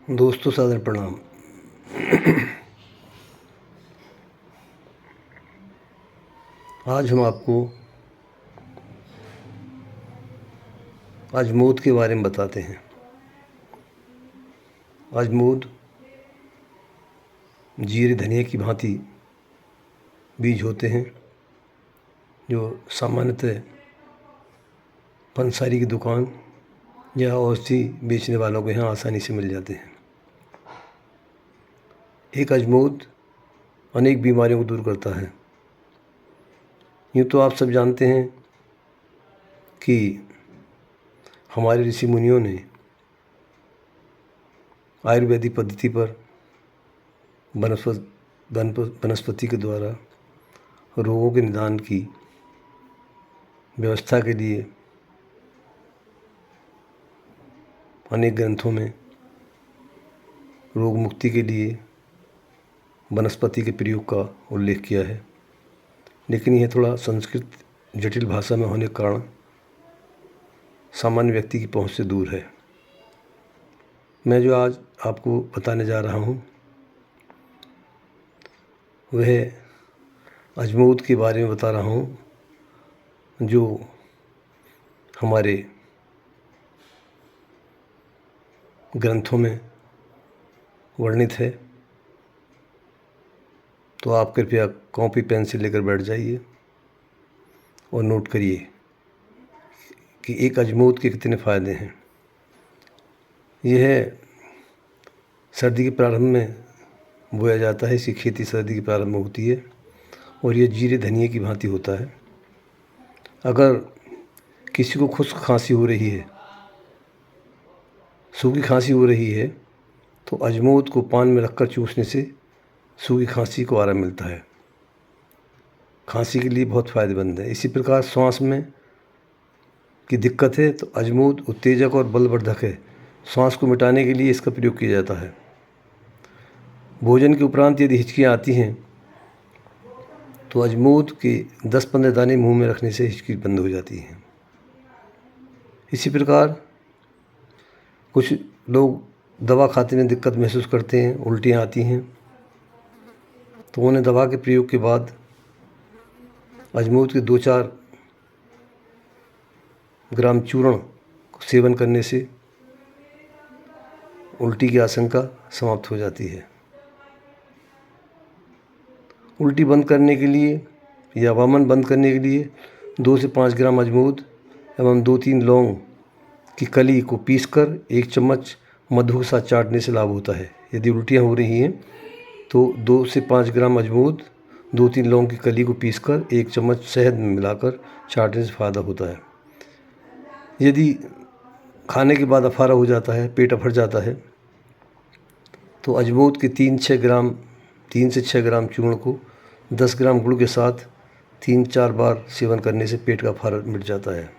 दोस्तों सादर प्रणाम। आज हम आपको अजमोद के बारे में बताते हैं। अजमोद जीरे धनिया की भांति बीज होते हैं जो सामान्यतः पंसारी की दुकान या औषधि बेचने वालों के यहाँ आसानी से मिल जाते हैं। एक अजमोद अनेक बीमारियों को दूर करता है। यूँ तो आप सब जानते हैं कि हमारे ऋषि मुनियों ने आयुर्वेदिक पद्धति पर वनस्पति के द्वारा रोगों के निदान की व्यवस्था के लिए अनेक ग्रंथों में रोग मुक्ति के लिए वनस्पति के प्रयोग का उल्लेख किया है, लेकिन यह थोड़ा संस्कृत जटिल भाषा में होने के कारण सामान्य व्यक्ति की पहुंच से दूर है। मैं जो आज आपको बताने जा रहा हूं वह अजमोद के बारे में बता रहा हूं जो हमारे ग्रंथों में वर्णित है। तो आप कृपया कॉपी पेंसिल लेकर बैठ जाइए और नोट करिए कि एक अजमोद के कितने फ़ायदे हैं। यह सर्दी के प्रारंभ में बोया जाता है। इसकी खेती सर्दी के प्रारंभ में होती है और यह जीरे धनिया की भांति होता है। अगर किसी को खुश्क खांसी हो रही है, सूखी खांसी हो रही है, तो अजमोद को पान में रखकर चूसने से सूखी खांसी को आराम मिलता है। खांसी के लिए बहुत फ़ायदेमंद है। इसी प्रकार श्वास में की दिक्कत है तो अजमोद उत्तेजक और बलवर्धक है। श्वास को मिटाने के लिए इसका प्रयोग किया जाता है। भोजन के उपरांत यदि हिचकियाँ आती हैं तो अजमोद के 10-15 दाने मुंह में रखने से हिचकी बंद हो जाती है। इसी प्रकार कुछ लोग दवा खाते में दिक्कत महसूस करते हैं, उल्टियाँ आती हैं, तो उन्हें दवा के प्रयोग के बाद अजमोद के 2-4 ग्राम चूर्ण सेवन करने से उल्टी की आशंका समाप्त हो जाती है। उल्टी बंद करने के लिए या वामन बंद करने के लिए 2 से 5 ग्राम अजमोद एवं 2-3 लौंग की कली को पीसकर 1 चम्मच मधु के साथ चाटने से लाभ होता है। यदि उल्टियाँ हो रही हैं तो 2 से 5 ग्राम अजमोद 2-3 लौंग की कली को पीसकर 1 चम्मच शहद में मिलाकर चाटने से फ़ायदा होता है। यदि खाने के बाद अफारा हो जाता है, पेट अफर जाता है, तो अजमोद के 3 से 6 ग्राम चूर्ण को 10 ग्राम गुड़ के साथ 3-4 बार सेवन करने से पेट का अफारा मिट जाता है।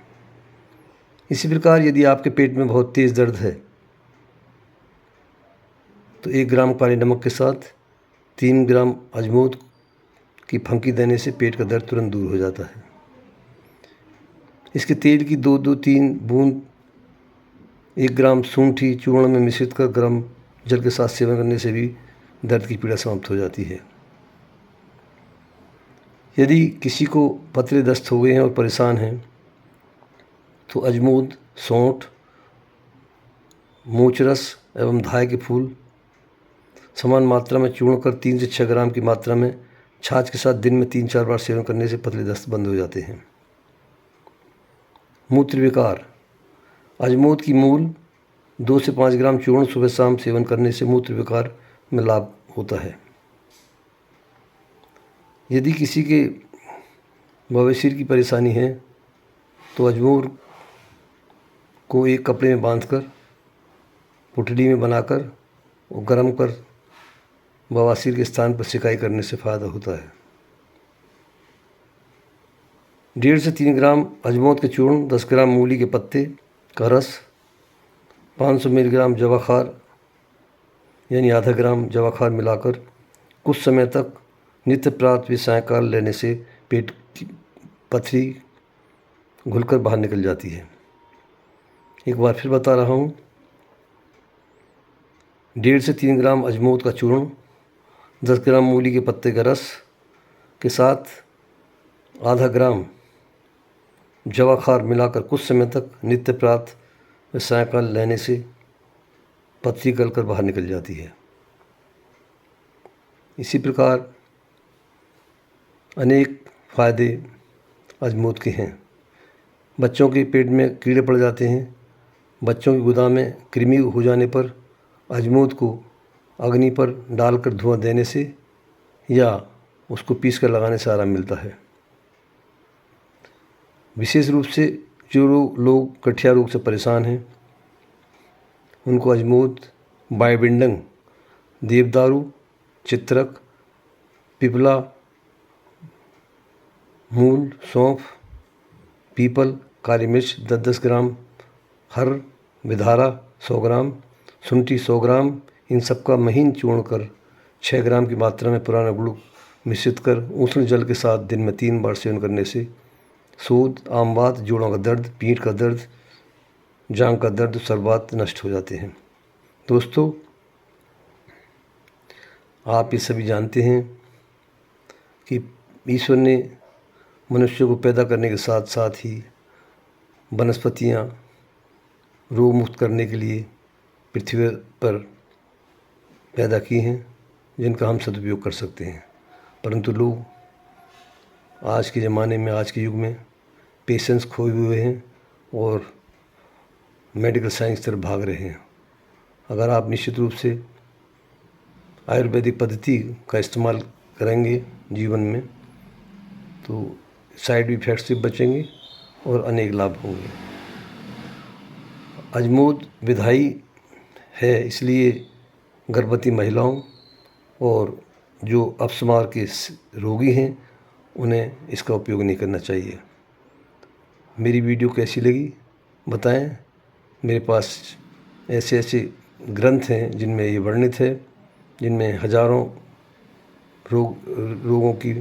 इसी प्रकार यदि आपके पेट में बहुत तेज़ दर्द है तो 1 ग्राम काले नमक के साथ 3 ग्राम अजमोद की फंकी देने से पेट का दर्द तुरंत दूर हो जाता है। इसके तेल की 2-3 बूंद 1 ग्राम सूंठी चूर्ण में मिश्रित कर गर्म जल के साथ सेवन करने से भी दर्द की पीड़ा समाप्त हो जाती है। यदि किसी को पतले दस्त हो गए हैं और परेशान हैं तो अजमोद, सौंठ, मोचरस एवं धाय के फूल समान मात्रा में चूर्ण कर 3 से 6 ग्राम की मात्रा में छाछ के साथ दिन में 3-4 बार सेवन करने से पतले दस्त बंद हो जाते हैं। मूत्र विकार, अजमोद की मूल 2 से 5 ग्राम चूर्ण सुबह शाम सेवन करने से मूत्र विकार में लाभ होता है। यदि किसी के बवासीर की परेशानी है तो अजमोद को एक कपड़े में बांधकर पुटली में बनाकर और गर्म कर बवासीर के स्थान पर सिकाई करने से फ़ायदा होता है। 1.5 से 3 ग्राम अजमोद के चूर्ण, 10 ग्राम मूली के पत्ते का रस, 500 मिलीग्राम जवाखार यानी आधा ग्राम जवाखार मिलाकर कुछ समय तक नित्य प्रातः व सायंकाल लेने से पेट की पथरी घुलकर बाहर निकल जाती है। एक बार फिर बता रहा हूँ, 1.5 से 3 ग्राम अजमोद का चूर्ण, 10 ग्राम मूली के पत्ते का रस के साथ आधा ग्राम जवाखार मिलाकर कुछ समय तक नित्य प्रातः व सायंकाल लेने से पथरी गलकर बाहर निकल जाती है। इसी प्रकार अनेक फ़ायदे अजमोद के हैं। बच्चों के पेट में कीड़े पड़ जाते हैं, बच्चों की गोदा में कृमि हो जाने पर अजमोद को अग्नि पर डालकर धुआं देने से या उसको पीस कर लगाने से आराम मिलता है। विशेष रूप से जो लोग गठिया रोग से परेशान हैं उनको अजमोद, बायबिंडन, देवदारू, चित्रक, पिपला, मूल, सौंफ, पीपल, काली मिर्च 10-10 ग्राम, हर विधारा 100 ग्राम, शुंठी 100 ग्राम, इन सबका महीन चूर्ण कर 6 ग्राम की मात्रा में पुराना गुड़ मिश्रित कर उष्ण जल के साथ दिन में 3 बार सेवन करने से सूद, आमवात, जोड़ों का दर्द, पीठ का दर्द, जांघ का दर्द, सर्वात नष्ट हो जाते हैं। दोस्तों, आप ये सभी जानते हैं कि ईश्वर ने मनुष्य को पैदा करने के साथ साथ ही वनस्पतियाँ रोग मुक्त करने के लिए पृथ्वी पर पैदा की हैं, जिनका हम सदुपयोग कर सकते हैं। परंतु लोग आज के ज़माने में, आज के युग में पेशेंस खोए हुए हैं और मेडिकल साइंस तरफ भाग रहे हैं। अगर आप निश्चित रूप से आयुर्वेदिक पद्धति का इस्तेमाल करेंगे जीवन में तो साइड इफ़ेक्ट से बचेंगे और अनेक लाभ होंगे। अजमोद विधायी है, इसलिए गर्भवती महिलाओं और जो अपस्मार के रोगी हैं उन्हें इसका उपयोग नहीं करना चाहिए। मेरी वीडियो कैसी लगी बताएं। मेरे पास ऐसे ऐसे ग्रंथ हैं जिनमें ये वर्णित है, जिनमें हजारों रोगों की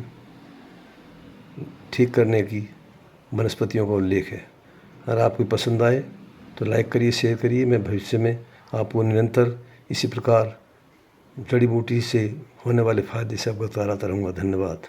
ठीक करने की वनस्पतियों का उल्लेख है। अगर आपको पसंद आए तो लाइक करिए, शेयर करिए। मैं भविष्य में आपको निरंतर इसी प्रकार जड़ी बूटी से होने वाले फ़ायदे से अवगत कराता रहूँगा। धन्यवाद।